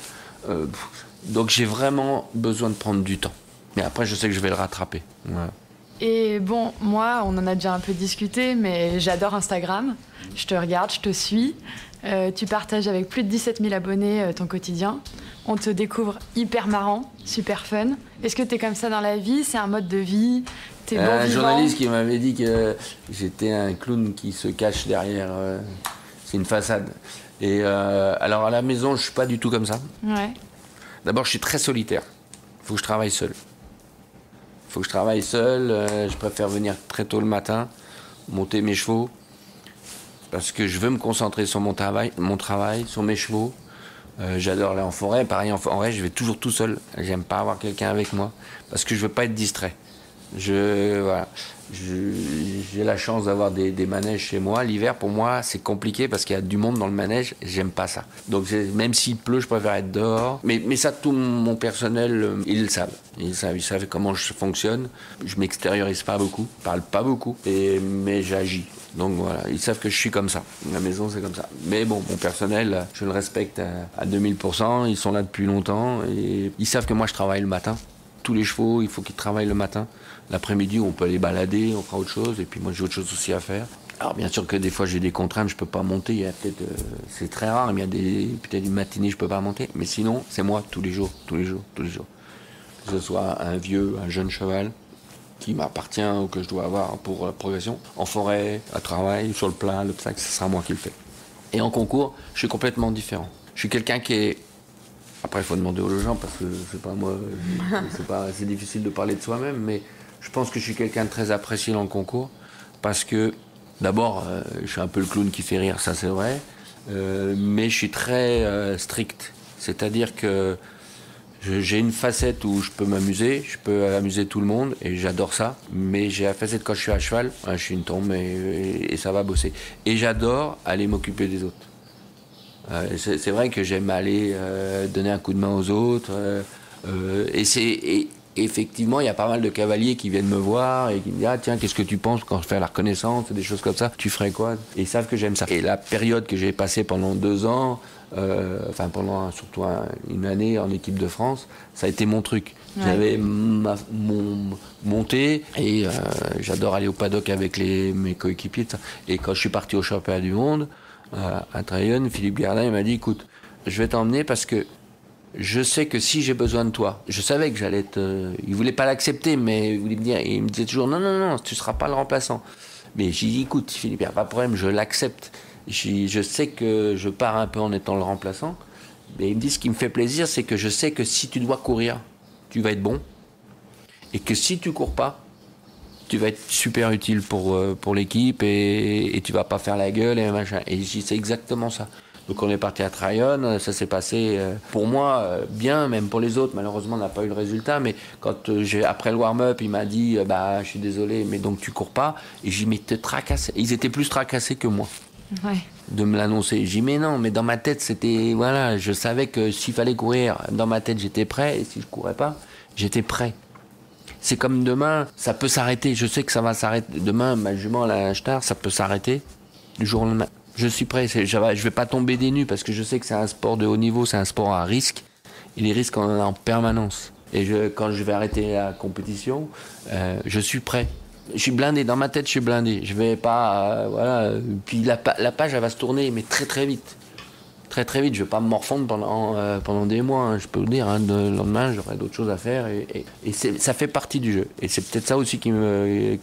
Donc j'ai vraiment besoin de prendre du temps. Mais après, je sais que je vais le rattraper. Voilà. Et bon, moi, on en a déjà un peu discuté, mais j'adore Instagram. Je te regarde, je te suis. Tu partages avec plus de 17 000 abonnés ton quotidien. On te découvre hyper marrant, super fun. Est-ce que t'es comme ça dans la vie? C'est un mode de vie? T'es bon un vivant? Journaliste qui m'avait dit que j'étais un clown qui se cache derrière... c'est une façade. Et alors à la maison, je suis pas du tout comme ça. Ouais. D'abord, je suis très solitaire. Il faut que je travaille seul. Je préfère venir très tôt le matin, monter mes chevaux, parce que je veux me concentrer sur mon travail, sur mes chevaux. J'adore aller en forêt. Pareil, en forêt, je vais toujours tout seul. J'aime pas avoir quelqu'un avec moi, parce que je veux pas être distrait. Voilà. J'ai la chance d'avoir des manèges chez moi. L'hiver, pour moi, c'est compliqué parce qu'il y a du monde dans le manège. J'aime pas ça. Donc, même s'il pleut, je préfère être dehors. Mais ça, tout mon personnel, ils le savent. Ils savent comment je fonctionne. Je m'extériorise pas beaucoup, je parle pas beaucoup, mais j'agis. Donc voilà, ils savent que je suis comme ça. La maison, c'est comme ça. Mais bon, mon personnel, je le respecte à 2000%. Ils sont là depuis longtemps et ils savent que moi, je travaille le matin. Tous les chevaux, il faut qu'ils travaillent le matin. L'après-midi, on peut les balader, on fera autre chose. Et puis moi, j'ai autre chose aussi à faire. Alors bien sûr que des fois, j'ai des contraintes, je peux pas monter. Il y a peut-être, c'est très rare, mais il y a peut-être une matinée, je peux pas monter. Mais sinon, c'est moi tous les jours. Que ce soit un vieux, un jeune cheval qui m'appartient ou que je dois avoir pour la progression. En forêt, à travail, sur le plat, l'obstacle, ce sera moi qui le fais. Et en concours, je suis complètement différent. Je suis quelqu'un qui est... Après, il faut demander aux gens parce que c'est pas moi, c'est difficile de parler de soi-même, mais je pense que je suis quelqu'un de très apprécié dans le concours parce que, d'abord, je suis un peu le clown qui fait rire, ça c'est vrai, mais je suis très strict. C'est-à-dire que j'ai une facette où je peux m'amuser, je peux amuser tout le monde et j'adore ça, mais j'ai la facette quand je suis à cheval, je suis une tombe et ça va bosser. Et j'adore aller m'occuper des autres. C'est vrai que j'aime aller donner un coup de main aux autres. Et effectivement, il y a pas mal de cavaliers qui viennent me voir et qui me disent « Ah tiens, qu'est-ce que tu penses quand je fais la reconnaissance ?» Des choses comme ça. « Tu ferais quoi ?» Et ils savent que j'aime ça. Et la période que j'ai passée pendant 2 ans, pendant surtout une année en équipe de France, ça a été mon truc. Ouais. J'avais monté et j'adore aller au paddock avec mes coéquipiers. Et quand je suis parti au championnat du monde, à Trayonne, Philippe Gardin, il m'a dit, écoute, je vais t'emmener parce que je sais que si j'ai besoin de toi, je savais que j'allais être... il voulait pas l'accepter, mais il me disait toujours, non, tu seras pas le remplaçant. Mais j'ai dit, écoute, Philippe, il n'y a pas de problème, je l'accepte. Je sais que je pars un peu en étant le remplaçant. Mais il me dit, ce qui me fait plaisir, c'est que je sais que si tu dois courir, tu vas être bon. Et que si tu cours pas, tu vas être super utile pour l'équipe et tu vas pas faire la gueule et machin. Et c'est exactement ça. Donc on est parti à Trayonne, ça s'est passé pour moi bien, même pour les autres. Malheureusement, on n'a pas eu le résultat, mais quand après le warm-up, il m'a dit je suis désolé, mais donc tu cours pas. Et j'ai dit mais te tracassé. Ils étaient plus tracassés que moi. Ouais. De me l'annoncer. J'ai dit mais non, mais dans ma tête c'était voilà, je savais que s'il fallait courir, dans ma tête j'étais prêt et si je courais pas, j'étais prêt. C'est comme demain, ça peut s'arrêter. Je sais que ça va s'arrêter. Demain, ma jument, la Star, ça peut s'arrêter du jour au lendemain. Je suis prêt. Je vais pas tomber des nues parce que je sais que c'est un sport de haut niveau, c'est un sport à risque. Et les risques, on en a en permanence. Et quand je vais arrêter la compétition, je suis prêt. Je suis blindé. Dans ma tête, je suis blindé. Je vais pas... voilà. Puis la page, elle va se tourner, mais très très vite. Très très vite. Je vais pas me morfondre pendant des mois. Hein. Je peux vous dire, hein, le lendemain, j'aurai d'autres choses à faire. Et ça fait partie du jeu. Et c'est peut-être ça aussi qui me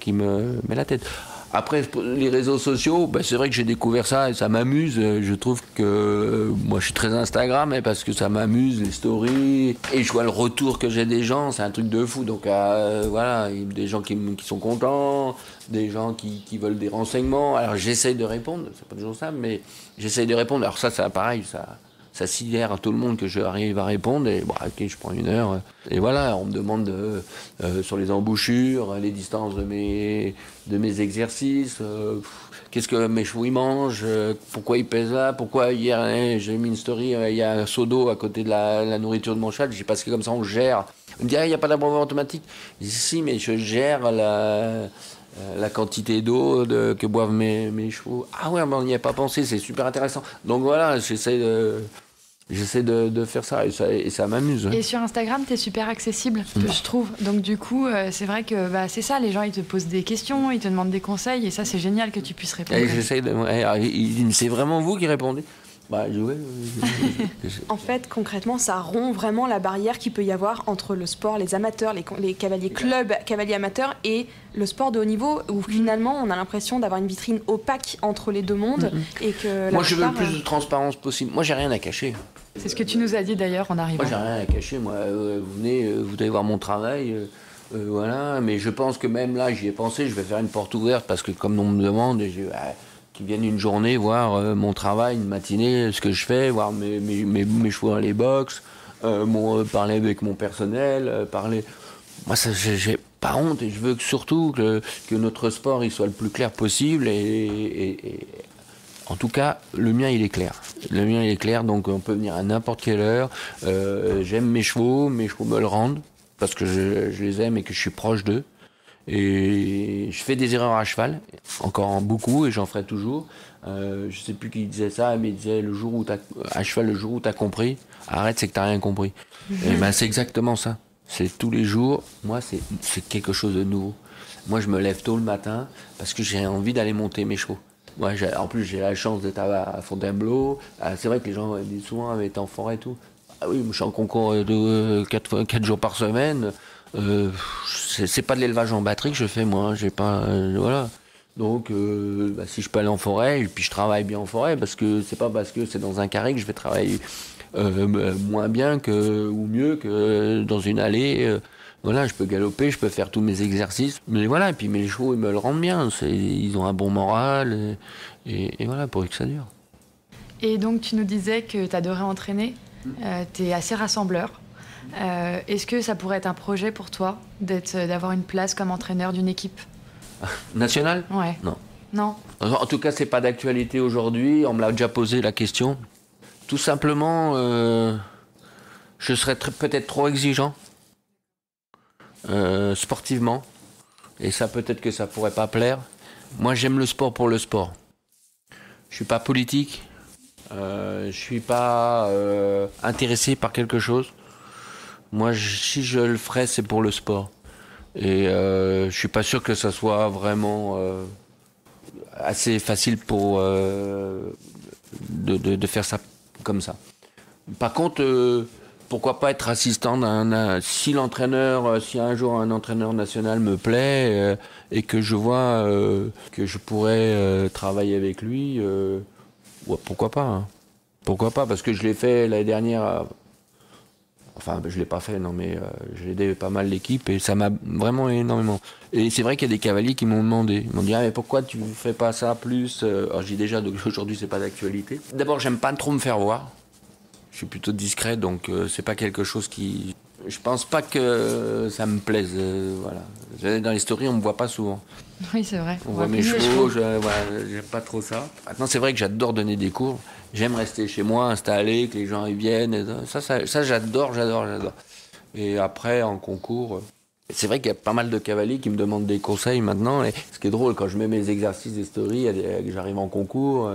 met la tête. Après, les réseaux sociaux, c'est vrai que j'ai découvert ça et ça m'amuse. Je trouve que moi, je suis très Instagram parce que ça m'amuse, les stories. Et je vois le retour que j'ai des gens, c'est un truc de fou. Donc voilà, il y a des gens qui sont contents, des gens qui veulent des renseignements. Alors j'essaye de répondre, c'est pas toujours ça, mais j'essaye de répondre. Alors ça pareil, ça sidère à tout le monde que j'arrive à répondre. Et ok, je prends 1 heure. Et voilà, on me demande sur les embouchures, les distances de mes exercices, qu'est-ce que mes chevaux ils mangent, pourquoi ils pèsent là, pourquoi hier j'ai mis une story, il y a un seau d'eau à côté de la nourriture de mon chat. J'ai parce que comme ça on gère. On me dit il n'y a pas d'abreuvoir automatique. Je dis si, mais je gère la quantité d'eau que boivent mes chevaux. Ah ouais, on n'y a pas pensé, c'est super intéressant. Donc voilà, j'essaie de faire ça et ça m'amuse. Et sur Instagram, t'es super accessible, je trouve. Donc du coup, c'est vrai que c'est ça, les gens ils te posent des questions, ils te demandent des conseils et ça c'est génial que tu puisses répondre. Et j'essaie c'est vraiment vous qui répondez. En fait, concrètement, ça rompt vraiment la barrière qu'il peut y avoir entre le sport, les amateurs, les cavaliers clubs, cavaliers amateurs et le sport de haut niveau, où finalement on a l'impression d'avoir une vitrine opaque entre les deux mondes. Et que moi je veux le plus de transparence possible. Moi j'ai rien à cacher. C'est ce que tu nous as dit d'ailleurs en arrivant. Moi j'ai rien à cacher. Moi, vous venez, vous allez voir mon travail. Voilà, mais je pense que même là j'y ai pensé, je vais faire une porte ouverte parce que comme on me demande, qu'ils viennent une journée voir mon travail, une matinée, ce que je fais, voir mes chevaux dans les box, parler avec mon personnel, parler... Moi, ça, j'ai pas honte et je veux surtout que notre sport il soit le plus clair possible et en tout cas, le mien, il est clair. Le mien, il est clair, donc on peut venir à n'importe quelle heure. J'aime mes chevaux me le rendent parce que je les aime et que je suis proche d'eux. Et je fais des erreurs à cheval, encore beaucoup, et j'en ferai toujours. Je sais plus qui disait ça, mais il disait à cheval, le jour où t'as compris, arrête, c'est que t'as rien compris. Et c'est exactement ça. C'est tous les jours, moi, c'est quelque chose de nouveau. Moi, je me lève tôt le matin parce que j'ai envie d'aller monter mes chevaux. Moi, en plus, j'ai la chance d'être à Fontainebleau. C'est vrai que les gens disent souvent, mais t'es en forêt et tout. Ah oui, je suis en concours de 4 jours par semaine. C'est pas de l'élevage en batterie que je fais moi, j'ai pas voilà. Donc si je peux aller en forêt et puis je travaille bien en forêt parce que c'est pas parce que c'est dans un carré que je vais travailler moins bien ou mieux que dans une allée. Voilà, je peux galoper, je peux faire tous mes exercices, mais voilà, et puis mes chevaux ils me le rendent bien, ils ont un bon moral et voilà, pour que ça dure. Et donc tu nous disais que t'adorais entraîner, t'es assez rassembleur. Est-ce que ça pourrait être un projet pour toi d'avoir une place comme entraîneur d'une équipe nationale? Ouais. Non. En tout cas, c'est pas d'actualité aujourd'hui. On me l'a déjà posé la question. Tout simplement, je serais peut-être trop exigeant sportivement, et ça peut-être que ça pourrait pas plaire. Moi, j'aime le sport pour le sport. Je suis pas politique. Je suis pas intéressé par quelque chose. Moi, si je le ferais, c'est pour le sport. Et je suis pas sûr que ça soit vraiment assez facile pour de faire ça comme ça. Par contre, pourquoi pas être assistant si un jour un entraîneur national me plaît et que je vois que je pourrais travailler avec lui, ouais, pourquoi pas, hein. Pourquoi pas, parce que je l'ai fait l'année dernière. Enfin, je ne l'ai pas fait, non, mais j'ai aidé pas mal l'équipe et ça m'a vraiment énormément. Et c'est vrai qu'il y a des cavaliers qui m'ont demandé. Ils m'ont dit, mais pourquoi tu ne fais pas ça plus? Alors, je dis déjà, aujourd'hui, c'est pas d'actualité. D'abord, j'aime pas trop me faire voir. Je suis plutôt discret, donc c'est pas quelque chose qui... Je pense pas que ça me plaise, voilà. Dans les stories, on me voit pas souvent. Oui, c'est vrai. On voit mes chevaux, j'aime pas trop ça. Maintenant, c'est vrai que j'adore donner des cours. J'aime rester chez moi, installé, que les gens y viennent. Et ça j'adore. Et après, en concours, c'est vrai qu'il y a pas mal de cavaliers qui me demandent des conseils maintenant. Et ce qui est drôle, quand je mets mes exercices des stories, que j'arrive en concours,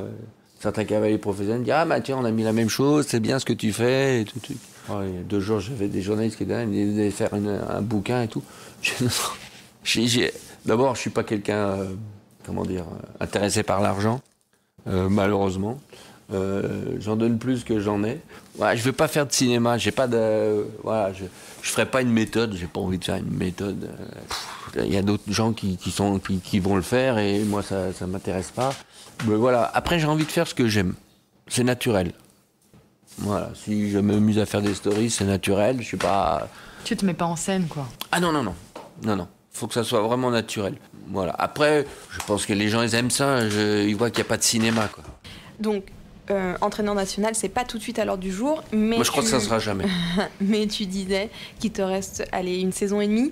certains cavaliers professionnels me disent « Ah, bah tiens, on a mis la même chose, c'est bien ce que tu fais. » et tout. Il y a 2 jours, j'avais des journalistes qui étaient là, ils venaient faire un bouquin et tout. D'abord, je suis pas quelqu'un, intéressé par l'argent, malheureusement. J'en donne plus que j'en ai. Voilà, je veux pas faire de cinéma, j'ai pas de... Voilà, je ferai pas une méthode, j'ai pas envie de faire une méthode. Il y a d'autres gens qui vont le faire et moi, ça m'intéresse pas. Mais voilà, après, j'ai envie de faire ce que j'aime. C'est naturel. Voilà, si je m'amuse à faire des stories, c'est naturel, je suis pas... Tu te mets pas en scène, quoi. Ah non. Faut que ça soit vraiment naturel. Voilà. Après, je pense que les gens, ils aiment ça, ils voient qu'il n'y a pas de cinéma, quoi. Donc, entraîneur national, c'est pas tout de suite à l'ordre du jour, mais... Moi, je crois que ça sera jamais. Mais tu disais qu'il te reste, une saison et demie.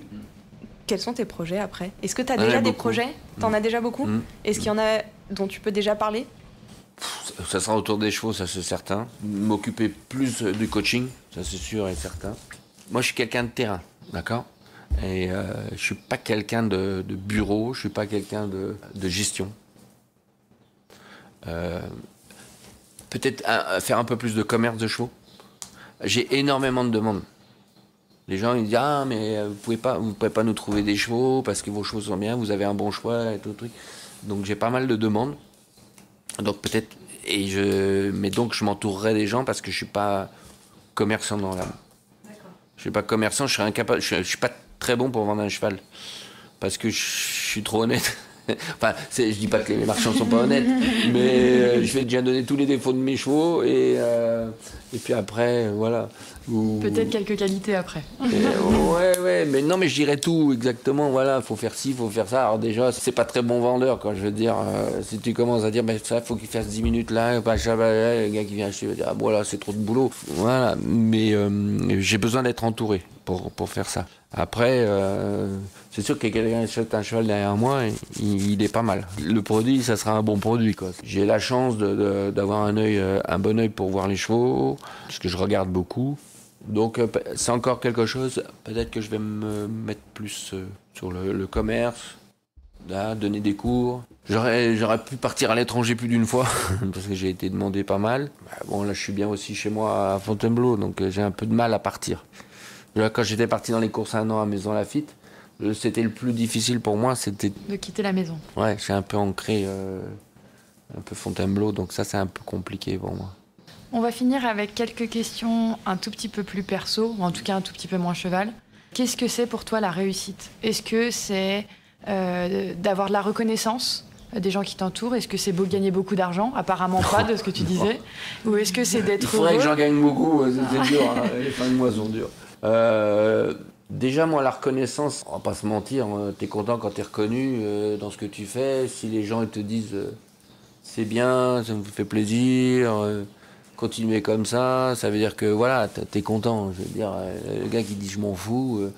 Quels sont tes projets après? Est-ce que tu as déjà des projets? T'en as déjà beaucoup? Est-ce qu'il y en a dont tu peux déjà parler? Ça sera autour des chevaux, ça c'est certain. M'occuper plus du coaching, ça c'est sûr et certain. Moi je suis quelqu'un de terrain, d'accord? Et je suis pas quelqu'un de bureau, je suis pas quelqu'un de gestion. Peut-être faire un peu plus de commerce de chevaux. J'ai énormément de demandes. Les gens ils disent ah mais vous pouvez pas nous trouver des chevaux parce que vos chevaux sont bien, vous avez un bon choix et tout truc. Donc j'ai pas mal de demandes. Donc peut-être mais donc je m'entourerai des gens parce que je suis pas commerçant dans l'âme. Je suis pas commerçant, je serais incapable, je suis pas très bon pour vendre un cheval parce que je suis trop honnête. Enfin, je dis pas que les marchands sont pas honnêtes, mais je vais déjà donner tous les défauts de mes chevaux et puis après, voilà. Peut-être quelques qualités après. Ouais, mais non, mais je dirais tout exactement. Voilà, faut faire ci, faut faire ça. Alors déjà, c'est pas très bon vendeur, quoi. Je veux dire, si tu commences à dire, ben ça, faut qu'il fasse 10 minutes là, le gars qui vient acheter va dire, ah voilà, c'est trop de boulot. Voilà, mais j'ai besoin d'être entouré pour faire ça. Après, c'est sûr que quelqu'un achète un cheval derrière moi, il est pas mal. Le produit, ça sera un bon produit, quoi. J'ai la chance d'avoir un bon œil pour voir les chevaux, parce que je regarde beaucoup. Donc c'est encore quelque chose, peut-être que je vais me mettre plus sur le commerce, là, donner des cours. J'aurais pu partir à l'étranger plus d'une fois, parce que j'ai été demandé pas mal. Bon, là je suis bien aussi chez moi à Fontainebleau, donc j'ai un peu de mal à partir. Là, quand j'étais parti dans les courses 1 an à Maison Lafitte, c'était le plus difficile pour moi, c'était... De quitter la maison. Ouais, j'ai un peu ancré un peu Fontainebleau, donc ça c'est un peu compliqué pour moi. On va finir avec quelques questions un tout petit peu plus perso, ou en tout cas un tout petit peu moins cheval. Qu'est-ce que c'est pour toi la réussite? Est-ce que c'est d'avoir de la reconnaissance des gens qui t'entourent? Est-ce que c'est gagner beaucoup d'argent? Apparemment pas, de ce que tu disais. Ou est-ce que c'est d'être heureux? Il faudrait que j'en gagne beaucoup, c'est dur, hein. Les fins de mois sont dures. Déjà, moi, la reconnaissance, on va pas se mentir, t'es content quand t'es reconnu dans ce que tu fais. Si les gens ils te disent c'est bien, ça me fait plaisir, continuez comme ça veut dire que voilà, t'es content. Je veux dire, le gars qui dit je m'en fous,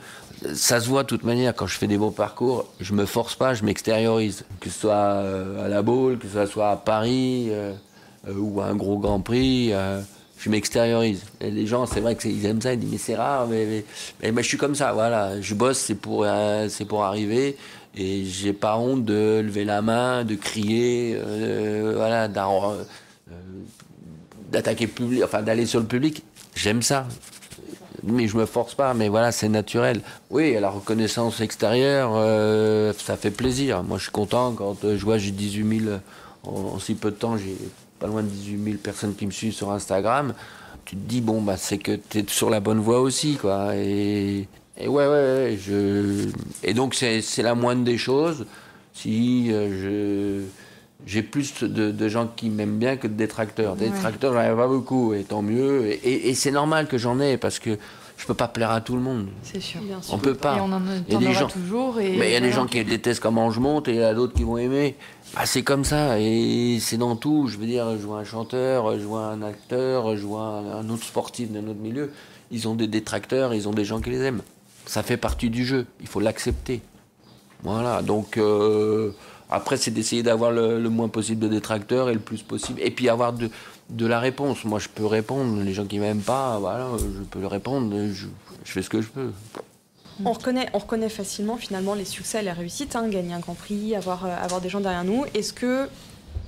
ça se voit de toute manière. Quand je fais des beaux parcours, je me force pas, je m'extériorise. Que ce soit à la Baule, que ce soit à Paris ou à un gros Grand Prix. Je m'extériorise. Et les gens, c'est vrai qu'ils aiment ça, ils disent mais c'est rare, mais je suis comme ça, voilà. Je bosse, c'est pour arriver, et j'ai pas honte de lever la main, de crier, voilà, d'attaquer le public, enfin d'aller sur le public. J'aime ça, mais je me force pas. Mais voilà, c'est naturel. Oui, la reconnaissance extérieure, ça fait plaisir. Moi, je suis content quand je vois j'ai 18 000 en si peu de temps, j'ai pas loin de 18 000 personnes qui me suivent sur Instagram. Tu te dis, bon, bah, c'est que tu es sur la bonne voie aussi, quoi. Et ouais, et donc, c'est la moindre des choses. Si j'ai plus de gens qui m'aiment bien que de détracteurs. Des détracteurs, j'en ai pas beaucoup, et tant mieux. Et c'est normal que j'en ai, parce que je peux pas plaire à tout le monde. C'est sûr. Bien sûr. On peut pas. Et on en aura toujours. Mais il y a des gens qui détestent comment je monte, et il y a d'autres qui vont aimer. Bah, c'est comme ça, et c'est dans tout. Je veux dire, je vois un chanteur, je vois un acteur, je vois un autre sportif d'un autre milieu. Ils ont des détracteurs, ils ont des gens qui les aiment. Ça fait partie du jeu, il faut l'accepter. Voilà, donc après c'est d'essayer d'avoir le moins possible de détracteurs et le plus possible. Et puis avoir de la réponse. Moi je peux répondre, les gens qui m'aiment pas, voilà, je peux le répondre, je fais ce que je peux. On reconnaît facilement finalement les succès et les réussites, hein, gagner un Grand Prix, avoir des gens derrière nous. Est-ce que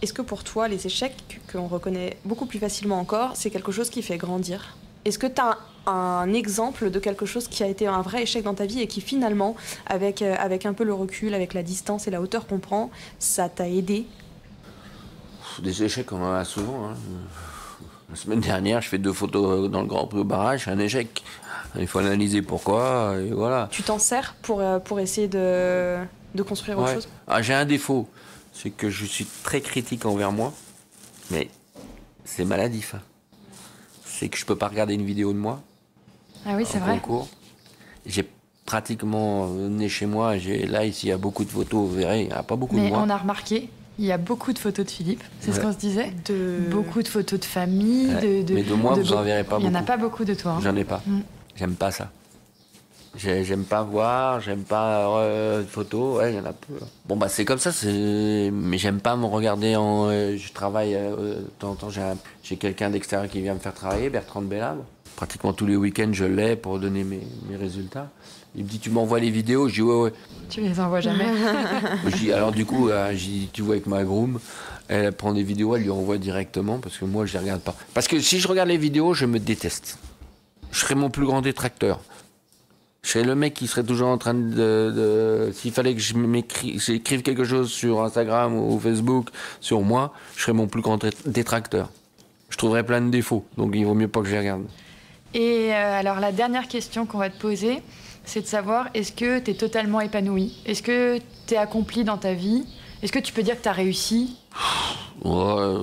Est-ce que pour toi, les échecs, qu'on reconnaît beaucoup plus facilement encore, c'est quelque chose qui fait grandir? Est-ce que tu as un exemple de quelque chose qui a été un vrai échec dans ta vie et qui finalement, avec un peu le recul, avec la distance et la hauteur qu'on prend, ça t'a aidé? Des échecs, on en a souvent. Hein. La semaine dernière, je fais 2 photos dans le Grand Prix au barrage, c'est un échec. Il faut analyser pourquoi, et voilà. Tu t'en sers pour essayer de construire autre chose? Ah, j'ai un défaut, c'est que je suis très critique envers moi, mais c'est maladif. Hein. C'est que je peux pas regarder une vidéo de moi. Ah oui, c'est vrai. Concours. J'ai pratiquement né chez moi, là ici il y a beaucoup de photos, vous verrez, il n'y a pas beaucoup de Mais moi. on a remarqué, il y a beaucoup de photos de Philippe, c'est ce qu'on se disait. De... Beaucoup de photos de famille, Ouais. Mais de moi, vous en verrez pas beaucoup. Il n'y en a pas beaucoup de toi. Hein. J'en ai pas. J'aime pas ça. J'aime pas voir, j'aime pas photos, ouais, il y en a peu. Bon, bah, c'est comme ça, mais j'aime pas me regarder en. Je travaille, de temps en temps, j'ai quelqu'un d'extérieur qui vient me faire travailler, Bertrand de Bellabre. Pratiquement tous les week-ends, je l'ai pour donner mes résultats. Il me dit, tu m'envoies les vidéos? Je dis, ouais. Tu les envoies jamais. Je dis, alors, du coup, j'ai dit, tu vois, avec ma groom, elle prend des vidéos, elle lui envoie directement, parce que moi, je les regarde pas. Parce que si je regarde les vidéos, je me déteste. Je serais mon plus grand détracteur. Je serais le mec qui serait toujours en train s'il fallait que j'écrive quelque chose sur Instagram ou Facebook sur moi, je serais mon plus grand détracteur. Je trouverais plein de défauts, donc il vaut mieux pas que je les regarde. Et alors, la dernière question qu'on va te poser, c'est de savoir, est-ce que tu es totalement épanoui? Est-ce que tu es accompli dans ta vie? Est-ce que tu peux dire que tu as réussi? Ouais.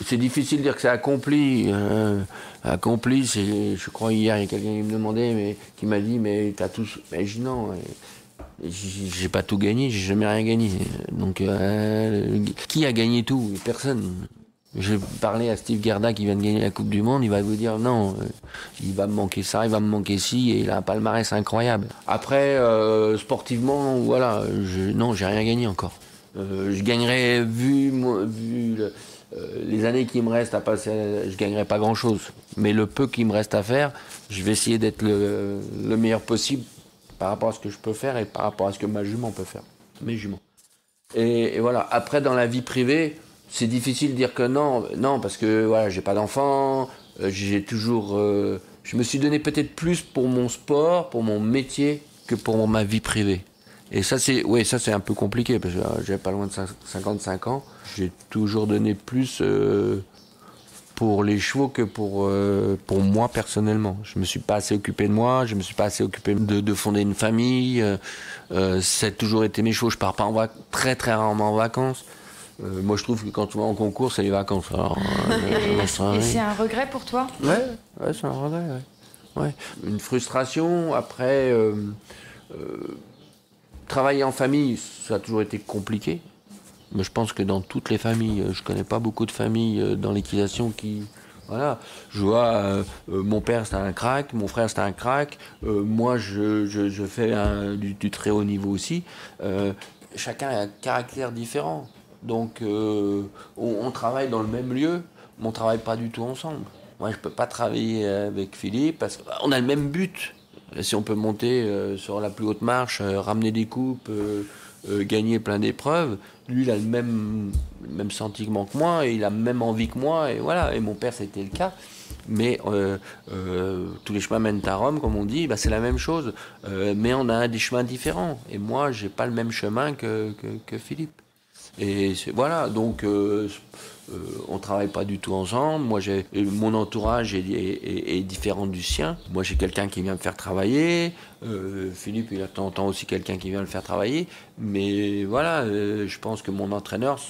C'est difficile de dire que c'est accompli. Accompli, je crois hier, il y a quelqu'un qui me demandait, qui m'a dit, mais t'as tout... Mais je dis non, j'ai pas tout gagné, j'ai jamais rien gagné. Donc, qui a gagné tout? Personne. J'ai parlé à Steve Gerda qui vient de gagner la Coupe du Monde, il va vous dire non, il va me manquer ça, il va me manquer ci, et il a un palmarès incroyable. Après, sportivement, voilà, non, j'ai rien gagné encore. Je gagnerais, vu les années qui me restent à passer, je gagnerai pas grand-chose. Mais le peu qui me reste à faire, je vais essayer d'être le meilleur possible par rapport à ce que je peux faire et par rapport à ce que ma jument peut faire. Mes juments. Et voilà. Après, dans la vie privée, c'est difficile de dire que non, parce que voilà, j'ai pas d'enfant, j'ai toujours... je me suis donné peut-être plus pour mon sport, pour mon métier, que pour ma vie privée. Et ça, c'est un peu compliqué, parce que j'ai pas loin de 55 ans. J'ai toujours donné plus pour les chevaux que pour moi personnellement. Je me suis pas assez occupé de moi, je me suis pas assez occupé de fonder une famille. Ça a toujours été mes chevaux. Je pars pas très très rarement en vacances. Moi, je trouve que quand tu vas en concours, c'est les vacances. Alors, et c'est un regret pour toi? Ouais, c'est un regret, ouais. Une frustration, après... travailler en famille, ça a toujours été compliqué. Mais je pense que dans toutes les familles, je connais pas beaucoup de familles dans l'équitation qui... Voilà, je vois, mon père c'était un crack, mon frère c'était un crack, moi je fais du très haut niveau aussi. Chacun a un caractère différent. Donc on travaille dans le même lieu, mais on travaille pas du tout ensemble. Moi je peux pas travailler avec Philippe parce qu'on a le même but. Si on peut monter sur la plus haute marche, ramener des coupes, gagner plein d'épreuves, lui il a le même sentiment que moi et il a la même envie que moi et voilà. Et mon père c'était le cas, mais tous les chemins mènent à Rome comme on dit, bah, c'est la même chose, mais on a des chemins différents et moi j'ai pas le même chemin que Philippe. Et voilà, donc on travaille pas du tout ensemble. Moi, mon entourage est différent du sien. Moi, j'ai quelqu'un qui vient me faire travailler. Philippe, il a de temps en temps aussi quelqu'un qui vient le faire travailler. Mais voilà, je pense que mon entraîneur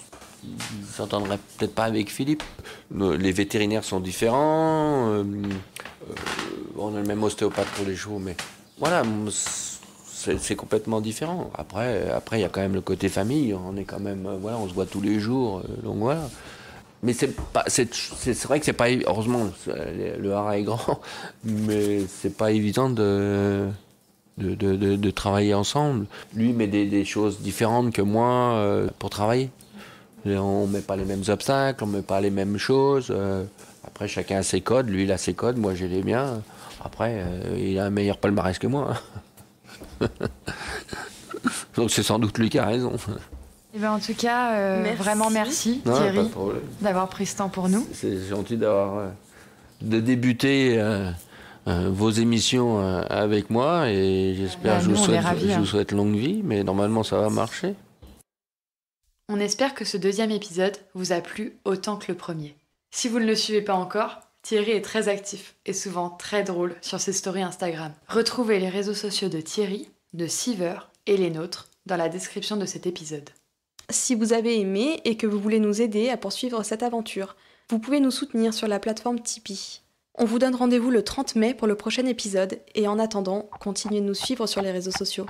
ne s'entendrait peut-être pas avec Philippe. Les vétérinaires sont différents. On a le même ostéopathe pour les chevaux, mais voilà. C'est complètement différent. Après, il y a quand même le côté famille. On est quand même, voilà, on se voit tous les jours. Donc voilà. Mais c'est vrai que c'est pas, heureusement, le haras est grand, mais c'est pas évident de travailler ensemble. Lui met des choses différentes que moi pour travailler. On met pas les mêmes obstacles, on met pas les mêmes choses. Après, chacun a ses codes. Lui, il a ses codes, moi, j'ai les miens. Après, il a un meilleur palmarès que moi. Donc c'est sans doute lui qui a raison. Et ben en tout cas, vraiment merci Non, Thierry pas de problème. d'avoir pris ce temps pour nous. C'est gentil de débuter vos émissions avec moi et j'espère, Nous, on est ravis, je vous souhaite longue vie, mais normalement ça va marcher. On espère que ce deuxième épisode vous a plu autant que le premier. Si vous ne le suivez pas encore, Thierry est très actif et souvent très drôle sur ses stories Instagram. Retrouvez les réseaux sociaux de Thierry, de Siever et les nôtres dans la description de cet épisode. Si vous avez aimé et que vous voulez nous aider à poursuivre cette aventure, vous pouvez nous soutenir sur la plateforme Tipeee. On vous donne rendez-vous le 30 mai pour le prochain épisode et en attendant, continuez de nous suivre sur les réseaux sociaux.